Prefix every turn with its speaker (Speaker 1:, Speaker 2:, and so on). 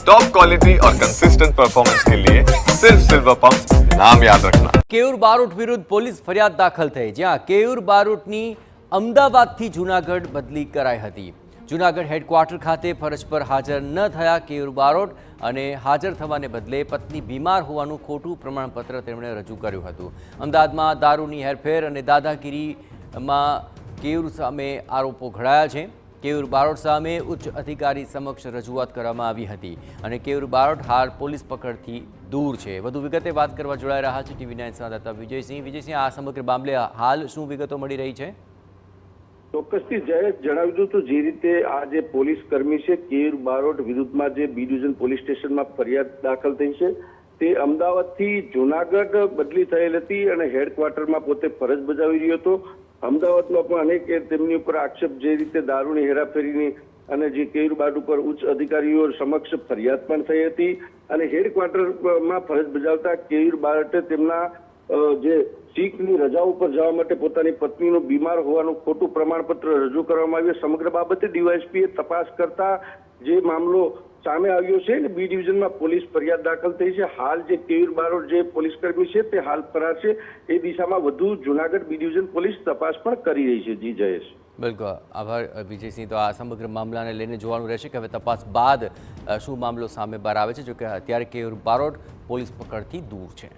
Speaker 1: Top quality और consistent performance के लिए सिर्फ सिल्वर पंप नाम याद रखना।
Speaker 2: કેયુર બારોટ વિરુદ્ધ પોલીસ ફરિયાદ દાખલ થઈ, જ્યાં કેયુર બારોટની અમદાવાદથી જૂનાગઢ બદલી કરાઈ હતી। જૂનાગઢ હેડક્વાર્ટર ખાતે ફરજ પર હાજર ન થયા કેયુર બારોટ અને હાજર થવાને બદલે પત્ની બીમાર હોવાનું ખોટું પ્રમાણપત્ર તેમણે રજૂ કર્યું હતું। અમદાવાદમાં દારૂની હેરફેર અને દાદાગીરીમાં કેયુર સામે આરોપો ઘડાયા છે। કેયુર બારોટ સામે ઉચ્ચ અધિકારી સમક્ષ રજૂઆત કરવામાં આવી હતી અને કેયુર બારોટ હાલ પોલીસ પકડથી દૂર છે। વધુ વિગતે વાત કરવા જોડાઈ રહ્યા છે TV9 સંવાદદાતા વિજયસિંહ। વિજયસિંહ, આ સમગ્ર મામલે હાલ શું વિગતો મળી રહી છે?
Speaker 3: ચોક્કસથી જયેશ જણાવી દઉં તો જે રીતે આ જે પોલીસ કર્મી છે કેયુર બારોટ વિરુદ્ધમાં જે બી ડિવિઝન પોલીસ સ્ટેશનમાં ફરિયાદ દાખલ થઈ છે, તે અમદાવાદથી જૂનાગઢ બદલી થયેલ હતી અને હેડક્વાર્ટરમાં પોતે ફરજ બજાવી રહ્યો હતો। અમદાવાદમાં પણ અનેક તેમની ઉપર આક્ષેપ જે રીતે દારૂની હેરાફેરીની અને જે કેયુર બારોટ ઉપર ઉચ્ચ અધિકારીઓ સમક્ષ ફરિયાદ પણ થઈ હતી અને હેડક્વાર્ટરમાં ફરજ બજાવતા કેયુર બારોટે તેમના જે શીખની રજા ઉપર જવા માટે પોતાની પત્નીનું બીમાર હોવાનું ખોટું પ્રમાણપત્ર રજૂ કરવામાં આવ્યું। સમગ્ર બાબતે ડીવાયએસપીએ તપાસ કરતા જે મામલો સામે આવ્યો છે ને બી ડિવિઝનમાં પોલીસ ફરિયાદ દાખલ થઈ છે। હાલ જે કેયુર બારોટ જે પોલીસ કર્મી છે તે હાલ ફરાર છે। એ દિશામાં વધુ જૂનાગઢ બી ડિવિઝન પોલીસ તપાસ પણ કરી રહી છે। જી જયેશ।
Speaker 2: બિલકુલ, આભાર વિજયસિંહ। તો આ સમગ્ર મામલાને લઈને જોવાનું રહેશે કે હવે તપાસ બાદ શું મામલો સામે બહાર આવે છે, જોકે અત્યારે કેયુર બારોટ પોલીસ પકડથી દૂર છે।